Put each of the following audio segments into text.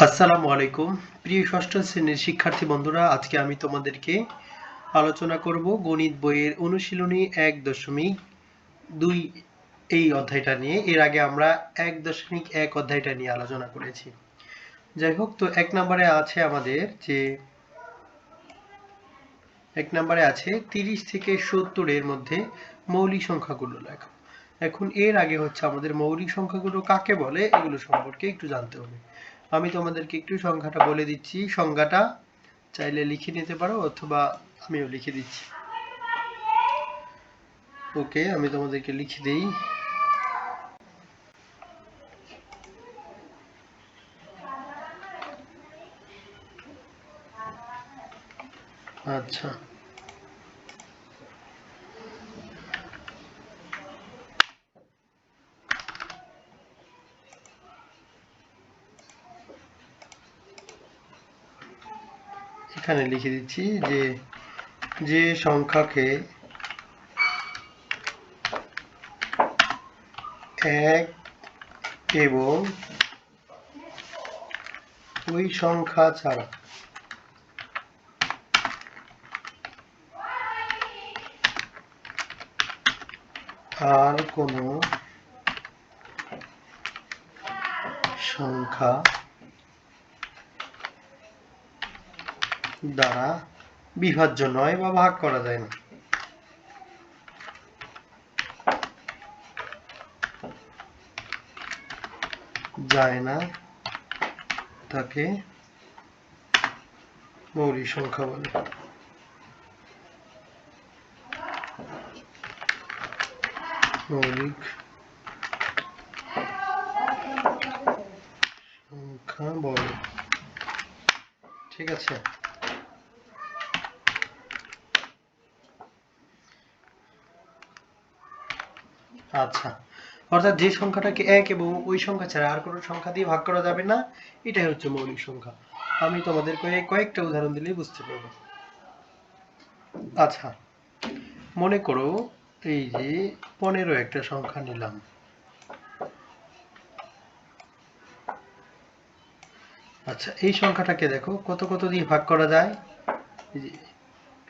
আসসালামু আলাইকুম প্রিয় ষষ্ঠ শ্রেণীর শিক্ষার্থী বন্ধুরা, আজকে আমি তোমাদেরকে আলোচনা করব গণিত বইয়ের অনুশীলনী 1.2 এই অধ্যায়টা নিয়ে। এর আগে আমরা 1.1 অধ্যায়টা নিয়ে আলোচনা করেছি। যাই হোক, তো 1 নম্বরে আছে আমাদের যে 1 নম্বরে আছে 30 থেকে 70 এর মধ্যে মৌলিক সংখ্যাগুলো লেখো। এখন এর আগে হচ্ছে আমাদের মৌলিক সংখ্যাগুলো কাকে বলে এগুলো সম্পর্কে একটু জানতে হবে। আমি তোমাদেরকে একটু সংখ্যাটা বলে দিচ্ছি, সংজ্ঞাটা চাইলে লিখে নিতে পারো অথবা আমিও লিখে দিচ্ছি। ওকে, আমি তোমাদেরকে লিখে দেই। আচ্ছা, এখানে লিখে দিচ্ছি যে যে সংখ্যাকে 1 এবং ওই সংখ্যা ছাড়া আর কোনো সংখ্যা দ্বারা বিভাজ্য নয় বা ভাগ করা যায় না, তাকে মৌলিক সংখ্যা বলে। মৌলিক সংখ্যা বলে, ঠিক আছে। আচ্ছা, অর্থাৎ যে সংখ্যাটাকে 1 এবং ওই সংখ্যা ছাড়া আর কোনো সংখ্যা দিয়ে ভাগ করা যাবে না, এটাই হচ্ছে মৌলিক সংখ্যা। আমি তোমাদের কয়েকটা উদাহরণ দিলেই বুঝতে পারবে। আচ্ছা, মনে করো এই যে 15 একটা সংখ্যা নিলাম। আচ্ছা, এই সংখ্যাটাকে দেখো কত কত দিয়ে ভাগ করা যায়।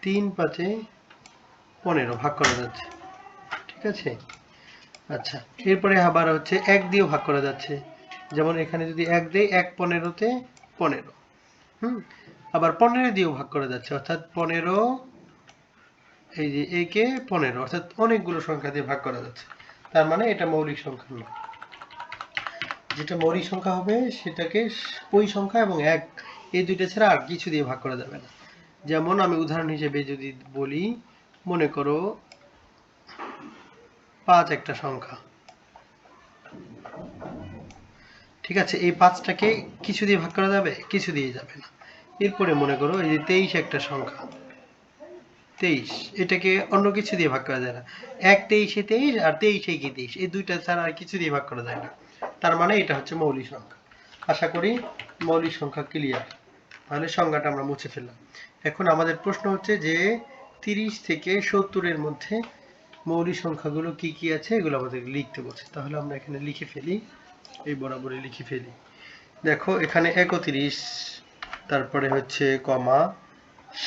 3 5 15 ভাগ করা যাচ্ছে, ঠিক আছে। আচ্ছা, এরপরে আবার হচ্ছে 1 দিয়েও ভাগ করা যাচ্ছে। যেমন এখানে যদি 1 দেই 1 15 15। আবার 15 দিয়েও ভাগ করা যাচ্ছে, অর্থাৎ 15 এই যে একে 15, অর্থাৎ অনেকগুলো সংখ্যা দিয়ে ভাগ করা যাচ্ছে। তার মানে এটা মৌলিক সংখ্যা নয়। যেটা মৌলিক সংখ্যা হবে সেটাকে ওই সংখ্যা এবং 1 এই দুইটা ছাড়া আর কিছু দিয়ে ভাগ করা যাবে না। যেমন আমি উদাহরণ হিসেবে যদি বলি, মনে করো 5 একটা সংখ্যা, ঠিক আছে। এই 5টাকে কিছু দিয়ে ভাগ করা যাবে? কিছু দিয়ে যাবে না। এরপরে মনে করো এই যে 23 একটা সংখ্যা, 23, এটাকে অন্য কিছু দিয়ে ভাগ করা যায় না। 1 23 23 আর 23 23, এই দুইটা ছাড়া আর কিছু দিয়ে ভাগ করা যায় না। তার মানে এটা হচ্ছে মৌলিক সংখ্যা। আশা করি মৌলিক সংখ্যা ক্লিয়ার। তাহলে সংজ্ঞাটা আমরা মুছে ফেললাম। এখন আমাদের প্রশ্ন হচ্ছে যে 30 থেকে 70 এর মধ্যে মৌলিক সংখ্যাগুলো কি কি আছে এগুলো আমাদের লিখতে বলছে। তাহলে আমরা এখানে লিখে ফেলি, এই বরাবরই লিখে ফেলি। দেখো এখানে 31, তারপরে হচ্ছে কমা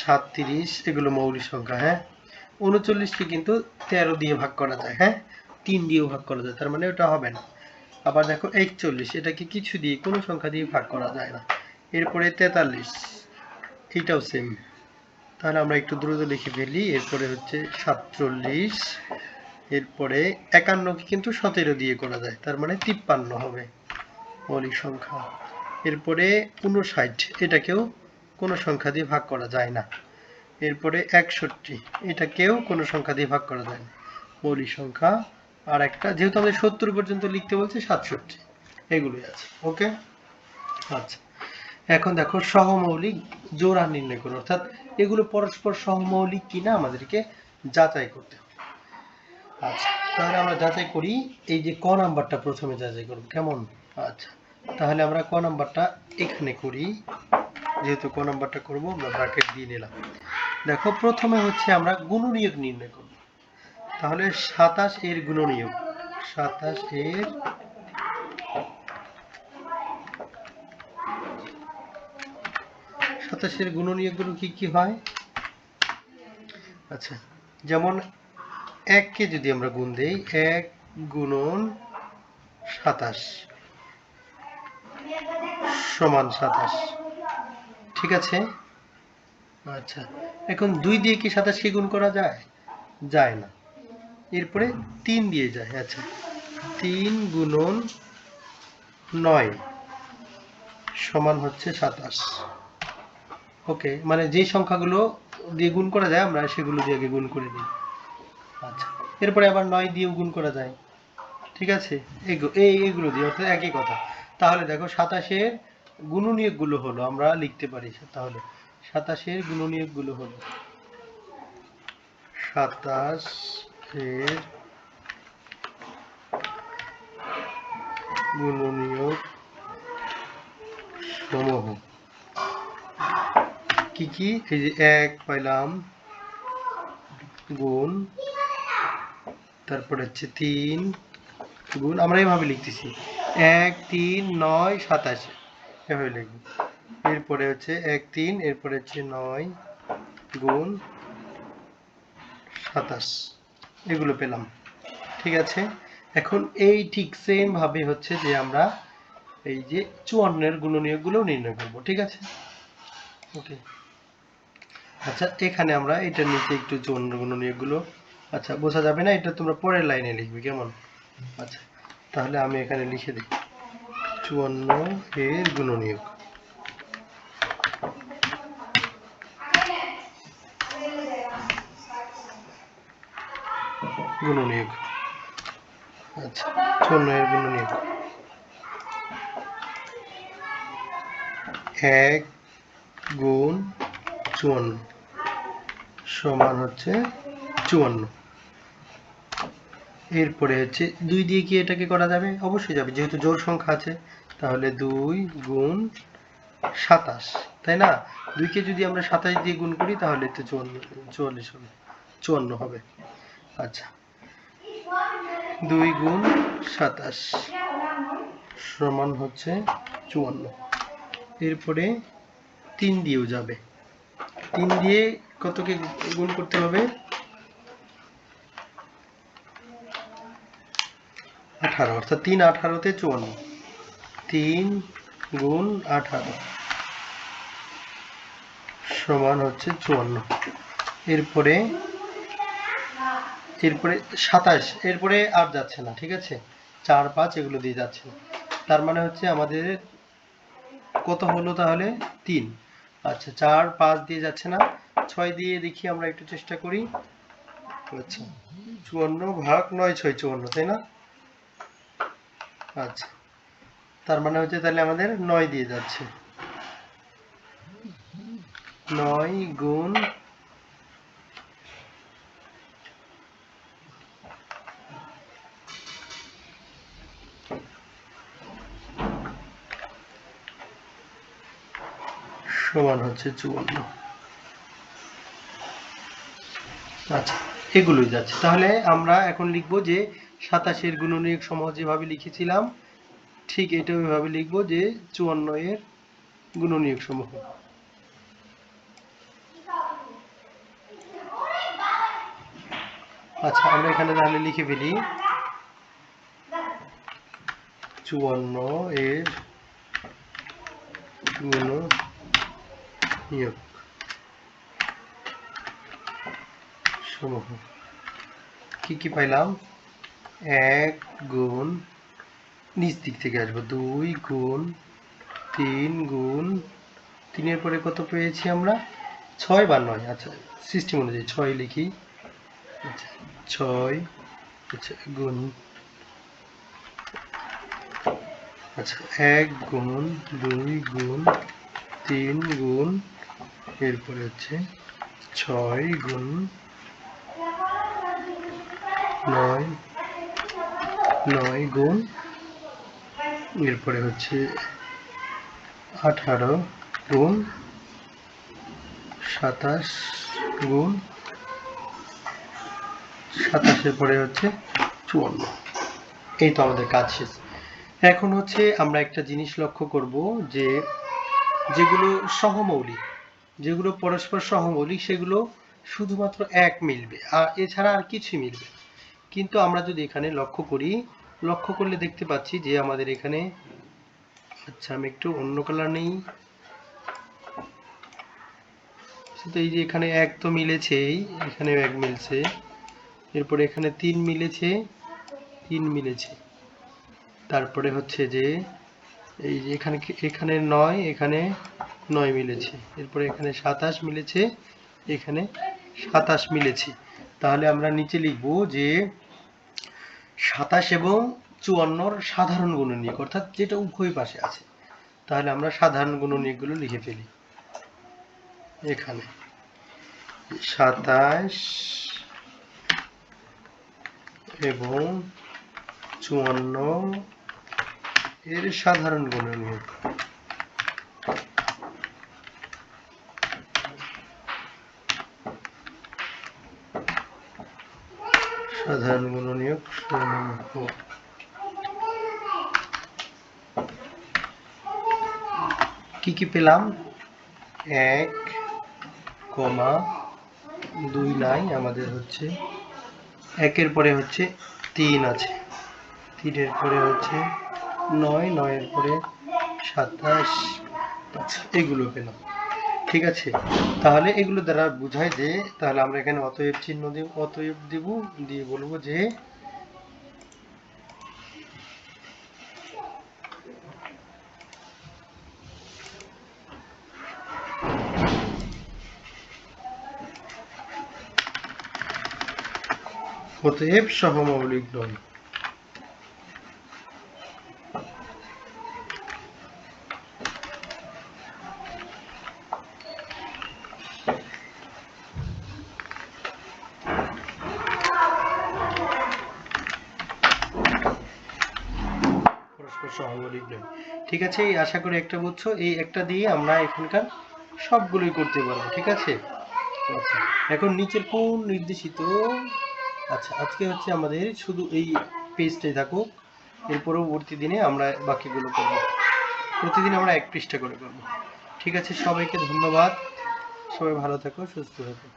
37, এগুলো মৌলিক সংখ্যা। হ্যাঁ, 39কে কিন্তু 13 দিয়ে ভাগ করা যায়, হ্যাঁ 3 দিয়েও ভাগ করা যায়, তার মানে ওটা হবে না। আবার দেখো 41, এটাকে কিছু দিয়ে কোনো সংখ্যা দিয়ে ভাগ করা যায় না। এরপরে 43, এটাও সেম। তাহলে আমরা একটু দ্রুত লিখে ফেলি। এরপরে হচ্ছে 47, এরপরে 51কে কিন্তু 17 দিয়ে করা যায়, তার মানে 53 হবে মৌলিক সংখ্যা। এরপরে 59, এটাকেও কোনো সংখ্যা দিয়ে ভাগ করা যায় না। এরপরে 61, এটাকেও কোনো সংখ্যা দিয়ে ভাগ করা যায় না, মৌলিক সংখ্যা। আর একটা, যেহেতু আমাদের 70 পর্যন্ত লিখতে বলছে, 67, এগুলোই আছে। ওকে, আচ্ছা। এখন দেখো সহমৌলিক জোড়া নির্ণয় করো, অর্থাৎ এগুলো পরস্পর সহমৌলিক কিনা আমাদেরকে যাচাই করতে হবে। আচ্ছা, তাহলে আমরা যাচাই করি। এই যে ক নাম্বারটা প্রথমে যাচাই করব, কেমন? আচ্ছা, তাহলে আমরা ক নাম্বারটা এখানে করি। যেহেতু ক নাম্বারটা করব, আমরা ব্র্যাকেট দিয়ে নিলাম। দেখো প্রথমে হচ্ছে আমরা গুণনীয়ক নির্ণয় করব। তাহলে 27 এর গুণনীয়ক, 27 এর 27-এর গুণনীয়কগুলো কি কি হয়? আচ্ছা, যেমন 1কে যদি আমরা গুণ দেই, 1 গুণন 27 সমান 27, ঠিক আছে। আচ্ছা, এখন 2 দিয়ে কি 27কে গুণ করা যায়? যায় না। এরপরে 3 দিয়ে যায়। আচ্ছা, 3 গুণন 9 সমান হচ্ছে 27। ওকে, মানে যে সংখ্যাগুলো দিয়ে গুণ করা যায় আমরা সেগুলো দিয়ে আগে গুণ করে দিই। আচ্ছা, এরপরে আবার 9 দিয়েও গুণ করা যায়, ঠিক আছে। এইগুলো দিয়ে, অর্থাৎ একই কথা। তাহলে দেখো 27-এর গুণনীয়কগুলো হলো, আমরা লিখতে পারি। তাহলে 27-এর গুণনীয়কগুলো হলো 27-এর গুণনীয়ক সমূহ কি কি? এই যে 1 পাইলাম, গুণ, তারপরে হচ্ছে 3 গুণ, আমরা এইভাবে লিখতেছি 1 3 9 27 এভাবে লিখব। এরপরে হচ্ছে 1 3, এরপরে হচ্ছে 9 গুণ 27, এগুলো পেলাম, ঠিক আছে। এখন এই ঠিক সেম ভাবে হচ্ছে যে আমরা এই যে 54-এর গুণনীয়কগুলো নির্ণয় করব, ঠিক আছে। ওকে, আচ্ছা, এখানে আমরা এটার নিচে একটু 54 গুণনীয়কগুলো, আচ্ছা বোঝা যাবে না, এটা তোমরা পরের লাইনে লিখবে, কেমন? আচ্ছা, তাহলে আমি এখানে লিখে দিই 54-এর গুণনীয়ক। গুণনীয়ক, আচ্ছা, 54-এর গুণনীয়ক 1 গুণ 54 সমান হচ্ছে 54। এরপরে হচ্ছে 2 দিয়ে কি এটাকে করা যাবে? অবশ্যই যাবে, যেহেতু জোড় সংখ্যা আছে। তাহলে 2 গুণ 27, তাই না? 2কে যদি আমরা 27 দিয়ে গুণ করি তাহলে তো 44 হবে, 54 হবে। আচ্ছা, 2 গুণ 27 সমান হচ্ছে 54। এরপরে 3 দিয়েও যাবে, 3 দিয়ে কতকে গুণ করতে হবে? 18, অর্থাৎ 3 18-তে 54, 3 গুণ 18 সমান হচ্ছে 54। এরপরে 27, এরপরে আর যাচ্ছে না, ঠিক আছে। 4 5 এগুলো দিয়ে যাচ্ছে না, তার মানে হচ্ছে আমাদের কত হলো তাহলে? 3। আচ্ছা, 4 5 দিয়ে যাচ্ছে না, 6 দিয়ে দেখি আমরা একটু চেষ্টা করি। আচ্ছা, 54 ভাগ 9 6 54, তাই না? আচ্ছা, তার মানে হচ্ছে তাহলে আমাদের 9 দিয়ে যাচ্ছে, 9 গুণ 54। আচ্ছা, এগুলোই যাচ্ছে। তাহলে আমরা এখন লিখব যে 27-এর গুণনীয়ক সমূহ যেভাবে লিখেছিলাম ঠিক এটা ওইভাবে লিখব যে 54-এর গুণনীয়ক সমূহ। আচ্ছা, আমরা এখানে তাহলে লিখে ফেলি 54-এর গুণনীয়ক সমূহ কি কি পাইলাম? 1 গুণ, নিচ দিক থেকে আসবো, 2 গুণ 3 গুণ, 3-এর পরে কত পেয়েছি আমরা? 6 বা 9। আচ্ছা, সিস্টেম অনুযায়ী 6 লিখি। আচ্ছা, 6, আচ্ছা গুণ, আচ্ছা 1 গুণ 2 গুণ 3 গুণ, এরপরে হচ্ছে 6 গুণ 9 গুণ, এরপরে হচ্ছে 18 গুণ 27 গুণ 27-এর পরে হচ্ছে 54। এই তো আমাদের কাজ শেষ। এখন হচ্ছে আমরা একটা জিনিস লক্ষ্য করব যে যেগুলো সহমৌলিক, যেগুলো পরস্পর সহমৌলিক সেগুলো শুধুমাত্র এক মিলবে, আর এছাড়া আর কিছুই মিলবে না। কিন্তু আমরা যদি এখানে লক্ষ্য করি, লক্ষ্য করলে দেখতে পাচ্ছি যে আমাদের এখানে, আচ্ছা আমি একটু অন্য কালার নেই, তো এই যে এখানে এক তো মিলেছেই, এখানেও এক মিলছে, এরপরে এখানে 3 মিলেছে, 3 মিলেছে, তারপরে হচ্ছে যে এই যে এখানে এখানে 9, এখানে 9 মিলেছে, এরপরে এখানে 27 মিলেছে, এখানে 27 মিলেছে। তাহলে আমরা নিচে লিখব যে 27 এবং 54 সাধারণ গুণনীয়ক, অর্থাৎ যেটা উভয় পাশে আছে। তাহলে আমরা সাধারণ গুণনীয়কগুলো লিখে ফেলি। এখানে 27 এবং 54 এর সাধারণ গুণনীয়ক। সাধারণ গুণনীয়ক সমূহ। কি কি পেলাম? 1, 2 নাই, আমাদের হচ্ছে 1-এর পরে হচ্ছে 3 আছে, 3-এর পরে হচ্ছে 9, 9-এর পরে 27, আচ্ছা এগুলো পেলাম। ঠিক আছে, তাহলে এগুলো দ্বারা বোঝায় যে, তাহলে আমরা এখানে অতএব চিহ্ন দেব, অতএব দেব, দিয়ে বলবো যে অতএব সহমৌলিক নয়। সহমৌলিক নয়। ঠিক আছে, এই আশা করি একটা বুঝছো। এই একটা দিয়ে আমরা এখানকার সবগুলোই করতে পারবো। ঠিক আছে, আচ্ছা এখন নিচের কোন নির্দেশিত, আচ্ছা আজকে হচ্ছে আমাদের শুধু এই পেজটাই থাকুক, এর পরবর্তী দিনে আমরা বাকিগুলো করব। প্রতিদিন আমরা 1 পৃষ্ঠা করে করব। ঠিক আছে, সবাইকে ধন্যবাদ, সবাই ভালো থাকো, সুস্থ থাকো।